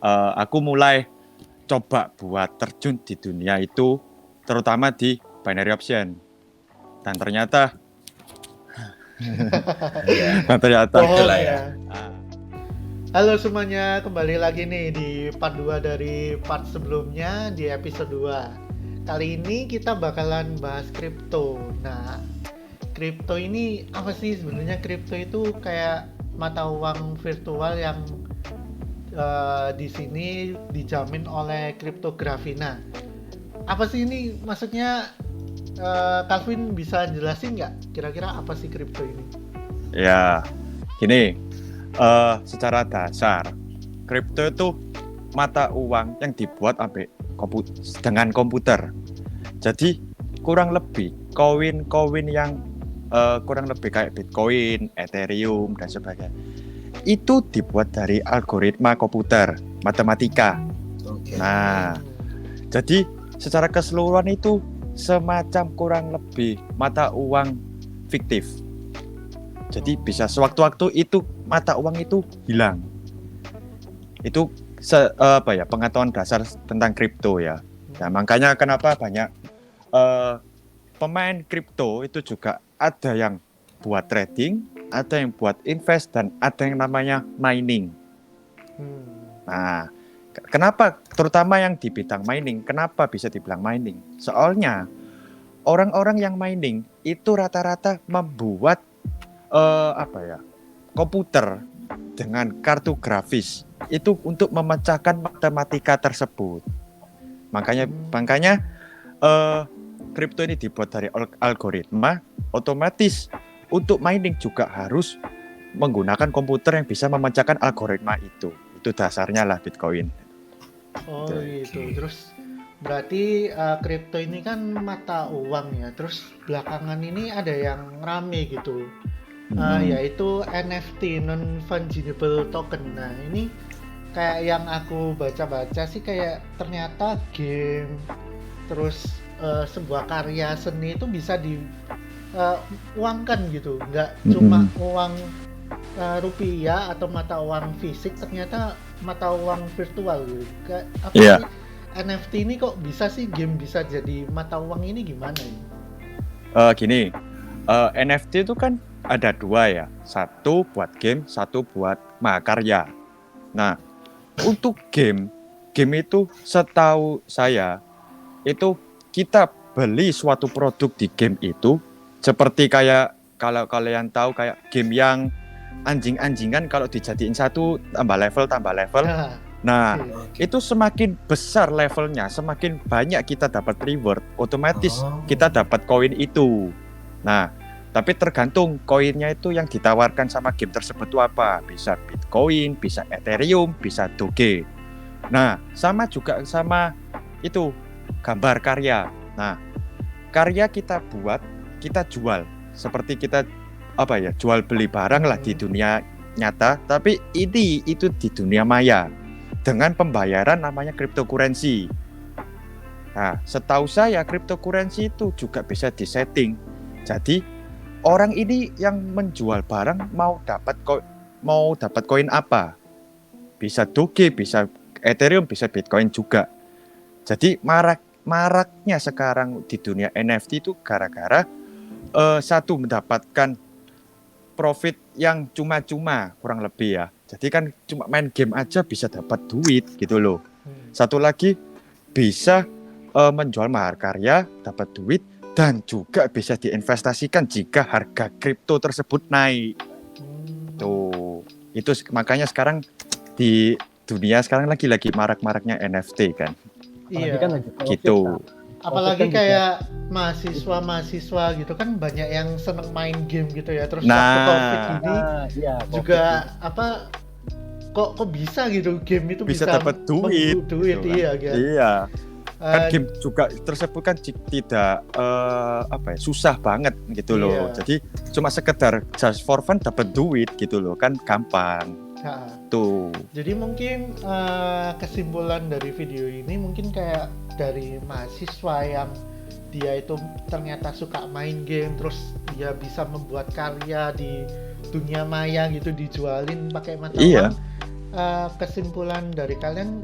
aku mulai coba buat terjun di dunia itu, terutama di binary option. Dan ternyata, Iya, dan ternyata, Bohong itulah ya. ya. ah, Halo semuanya, kembali lagi nih di part 2 dari part sebelumnya di episode 2. Kali ini kita bakalan bahas kripto. Nah, kripto ini apa sih sebenarnya? Kripto itu kayak mata uang virtual yang di sini dijamin oleh kriptografi. Nah, apa sih ini maksudnya? Calvin bisa jelasin nggak kira-kira apa sih kripto ini? ya, gini, secara dasar, kripto itu mata uang yang dibuat dengan komputer. Jadi kurang lebih koin-koin yang kurang lebih kayak Bitcoin, Ethereum dan sebagainya itu dibuat dari algoritma komputer, matematika. Oke. Nah, jadi secara keseluruhan itu semacam kurang lebih mata uang fiktif. Jadi bisa sewaktu-waktu itu mata uang itu hilang. Itu pengetahuan dasar tentang kripto ya. Nah, makanya kenapa banyak pemain kripto itu juga ada yang buat trading, ada yang buat invest, dan ada yang namanya mining. Nah, kenapa terutama yang di bidang mining, kenapa bisa dibilang mining? Soalnya orang-orang yang mining itu rata-rata membuat komputer dengan kartu grafis itu untuk memecahkan matematika tersebut. Makanya kripto ini dibuat dari algoritma, otomatis untuk mining juga harus menggunakan komputer yang bisa memecahkan algoritma itu. Itu dasarnya lah Bitcoin. Oh gitu. Terus berarti kripto ini kan mata uang ya. Terus belakangan ini ada yang rame gitu. Yaitu NFT, non fungible token. Nah, ini kayak yang aku baca-baca sih kayak ternyata game terus sebuah karya seni itu bisa diuangkan gitu. Nggak cuma uang rupiah atau mata uang fisik, ternyata mata uang virtual gitu. Apa sih NFT ini kok bisa sih game bisa jadi mata uang ini gimana ini? Gini, NFT itu kan ada dua ya, satu buat game, satu buat mahakarya. Nah, untuk game itu setahu saya itu kita beli suatu produk di game itu seperti kayak kalau kalian tahu kayak game yang anjing-anjingan kalau dijadiin satu tambah level. Nah, itu semakin besar levelnya, semakin banyak kita dapat reward, otomatis kita dapat koin itu. Nah, tapi tergantung koinnya itu yang ditawarkan sama game tersebut itu apa. Bisa Bitcoin, bisa Ethereum, bisa Doge. Nah, sama juga sama itu gambar karya. Nah, karya kita buat, kita jual. Seperti kita jual beli barang lah di dunia nyata, tapi itu di dunia maya dengan pembayaran namanya cryptocurrency. Nah, setahu saya cryptocurrency itu juga bisa disetting. Jadi orang ini yang menjual barang mau dapat koin apa? Bisa Doge, bisa Ethereum, bisa Bitcoin juga. Jadi maraknya sekarang di dunia NFT itu gara-gara satu mendapatkan profit yang cuma-cuma kurang lebih ya. Jadi kan cuma main game aja bisa dapat duit gitu loh. Satu lagi bisa menjual mahakarya, dapat duit, dan juga bisa diinvestasikan jika harga kripto tersebut naik. Tuh, itu makanya sekarang di dunia sekarang lagi marak-maraknya NFT kan. Iya. Kan lagi gitu. Apalagi kayak mahasiswa gitu kan banyak yang seneng main game gitu ya. Terus Nah, waktu COVID ini juga COVID. kok bisa gitu game itu bisa dapat duit gitu kan. Iya kan. Iya. Kan game juga tersebut kan tidak susah banget gitu loh. Jadi cuma sekedar just for fun dapat duit gitu loh, kan gampang. Tuh. Jadi mungkin kesimpulan dari video ini mungkin kayak dari mahasiswa yang dia itu ternyata suka main game, terus dia bisa membuat karya di dunia maya gitu, dijualin pakai mata uang. kesimpulan dari kalian,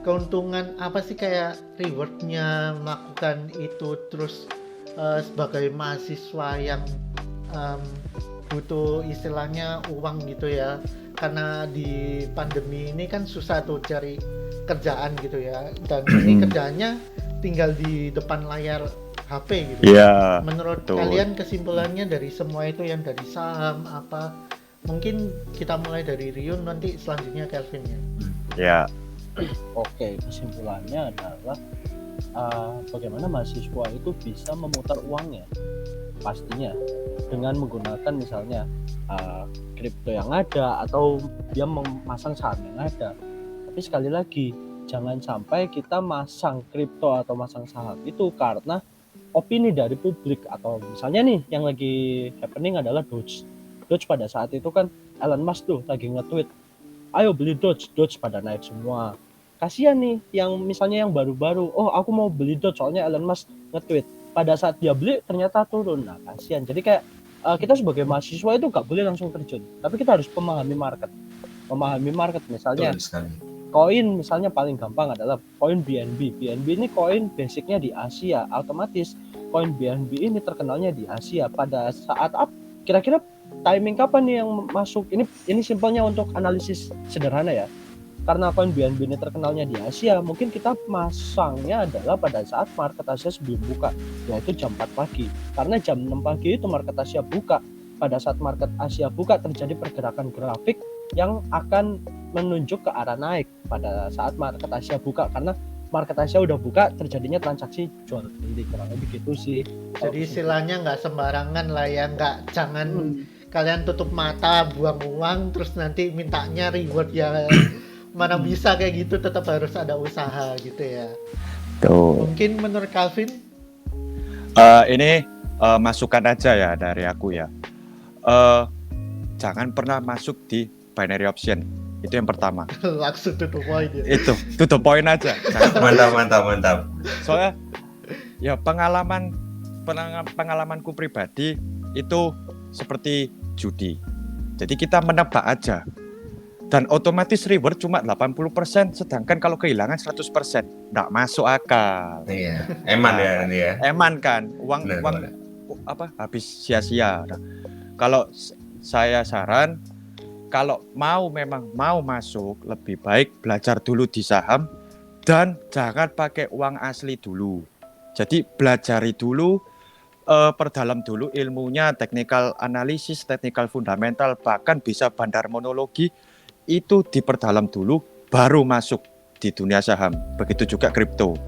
keuntungan apa sih kayak rewardnya melakukan itu, terus sebagai mahasiswa yang em, butuh istilahnya uang gitu ya, karena di pandemi ini kan susah tuh cari kerjaan gitu ya, dan ini kerjaannya tinggal di depan layar HP gitu. Iya, Menurut betul. kalian kesimpulannya dari semua itu, yang dari saham apa? Mungkin kita mulai dari Riun, nanti selanjutnya Kelvin ya. Ya, Oke, kesimpulannya adalah bagaimana mahasiswa itu bisa memutar uangnya, pastinya dengan menggunakan misalnya kripto yang ada atau dia memasang saham yang ada. Tapi sekali lagi, jangan sampai kita masang kripto atau masang saham itu karena opini dari publik, atau misalnya nih yang lagi happening adalah Doge. Doge pada saat itu kan Elon Musk tuh lagi nge-tweet, ayo beli Doge, Doge pada naik semua. Kasihan nih yang misalnya yang baru-baru, oh aku mau beli Doge soalnya Elon Musk nge-tweet. Pada saat dia beli ternyata turun. Nah kasihan. Jadi kayak kita sebagai mahasiswa itu nggak boleh langsung terjun, tapi kita harus memahami market. Memahami market misalnya Betul sekali. koin, misalnya paling gampang adalah koin BNB. BNB ini koin basicnya di Asia, otomatis koin BNB ini terkenalnya di Asia. Pada saat kira-kira timing kapan nih yang masuk? Ini simpelnya untuk analisis sederhana ya. Karena koin BNB ini terkenalnya di Asia, mungkin kita masangnya adalah pada saat market Asia sebelum buka, yaitu jam 4 pagi. Karena jam 6 pagi itu market Asia buka. Pada saat market Asia buka terjadi pergerakan grafik yang akan menunjuk ke arah naik pada saat market Asia buka, karena market Asia udah buka terjadinya transaksi jual beli, kurang lebih gitu sih. Jadi istilahnya nggak sembarangan lah ya, jangan kalian tutup mata buang uang terus nanti mintanya reward ya. Mana bisa kayak gitu, tetap harus ada usaha gitu ya. tuh. Mungkin menurut Calvin? Ini masukan aja ya dari aku ya. Jangan pernah masuk di binary option. Itu yang pertama. Langsung tutup poin ya. Itu tutup poin aja. Mantap. Soalnya ya pengalamanku pribadi itu seperti judi. Jadi kita menebak aja. Dan otomatis reward cuma 80%, sedangkan kalau kehilangan 100%, nggak masuk akal. Iya, eman ya ini ya. Eman kan, uang Benar. habis sia-sia. Nah, kalau saya saran, kalau memang mau masuk, lebih baik belajar dulu di saham dan jangan pakai uang asli dulu. Jadi belajari dulu, perdalam dulu ilmunya, technical analysis, technical fundamental, bahkan bisa bandar monologi, itu diperdalam dulu, baru masuk di dunia saham. Begitu juga kripto.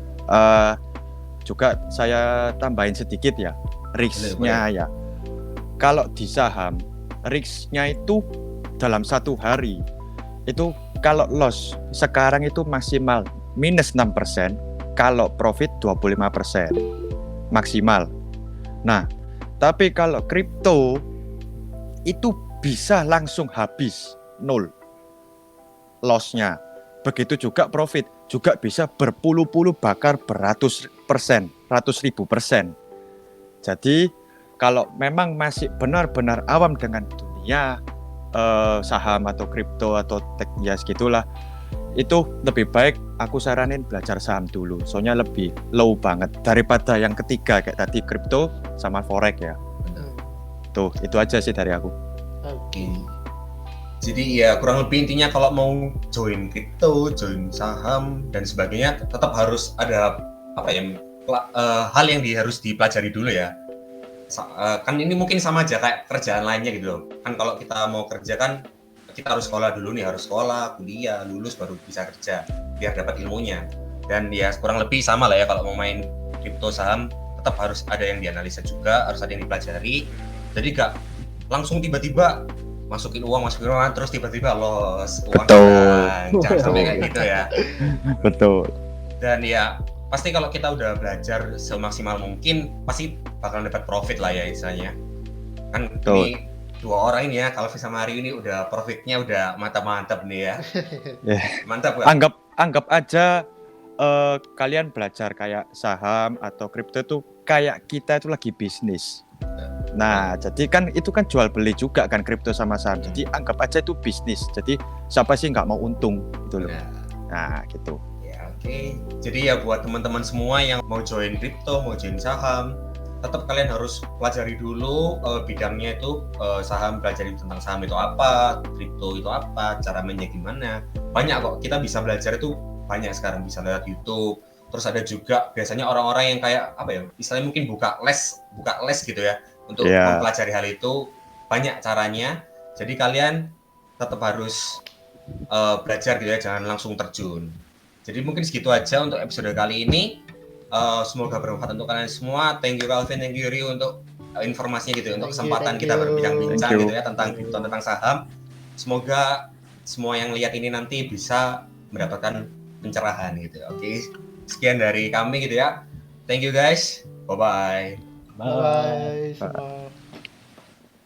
Juga saya tambahin sedikit ya, risknya ya. Kalau di saham, risknya itu dalam satu hari, itu kalau loss sekarang itu maksimal minus 6%, kalau profit 25% maksimal. Nah, tapi kalau kripto itu bisa langsung habis, nol loss-nya. Begitu juga profit, juga bisa berpuluh-puluh bahkan beratus ribu persen. Jadi kalau memang masih benar-benar awam dengan dunia saham atau kripto atau ya segitulah, itu lebih baik aku saranin belajar saham dulu, soalnya lebih low banget daripada yang ketiga kayak tadi kripto sama forex ya. Tuh, itu aja sih dari aku. Oke. Jadi ya kurang lebih intinya kalau mau join kripto, join saham dan sebagainya, tetap harus ada hal yang harus dipelajari dulu ya. Kan ini mungkin sama aja kayak kerjaan lainnya gitu loh. Kan kalau kita mau kerja kan kita harus sekolah dulu nih, harus sekolah, kuliah, lulus baru bisa kerja biar dapat ilmunya. Dan ya kurang lebih sama lah ya, kalau mau main kripto saham tetap harus ada yang dianalisa juga, harus ada yang dipelajari. Jadi gak langsung tiba-tiba masukin uang terus tiba-tiba loss uang. Betul. Jangan sampai kayak gitu ya. Betul. Dan ya pasti kalau kita udah belajar semaksimal mungkin pasti bakalan dapat profit lah ya istilahnya. Kan Betul. ini dua orang ini ya, Calvin sama Ari ini udah profitnya udah mantap-mantap nih ya. Mantap ya. Anggap aja kalian belajar kayak saham atau kripto tuh kayak kita itu lagi bisnis. Nah, jadi kan itu kan jual beli juga kan kripto sama saham. Jadi anggap aja itu bisnis. Jadi siapa sih nggak mau untung gitu loh. Nah, Nah, gitu. ya oke. Jadi ya buat teman-teman semua yang mau join kripto, mau join saham, tetap kalian harus pelajari dulu bidangnya itu saham, pelajari tentang saham itu apa, kripto itu apa, cara mainnya gimana. Banyak kok, kita bisa belajar itu banyak sekarang, bisa lewat YouTube. Terus ada juga biasanya orang-orang yang kayak apa ya, istilahnya mungkin buka les gitu ya untuk mempelajari hal itu. Banyak caranya. Jadi kalian tetap harus belajar gitu ya, jangan langsung terjun. Jadi mungkin segitu aja untuk episode kali ini. Semoga bermanfaat untuk kalian semua. Thank you Calvin, thank you Ri untuk informasinya gitu, untuk kesempatan kita berbincang-bincang gitu ya tentang kripto, tentang saham. Semoga semua yang lihat ini nanti bisa mendapatkan pencerahan gitu. Oke. Sekian dari kami gitu ya. Thank you guys. Bye-bye. Bye. Bye.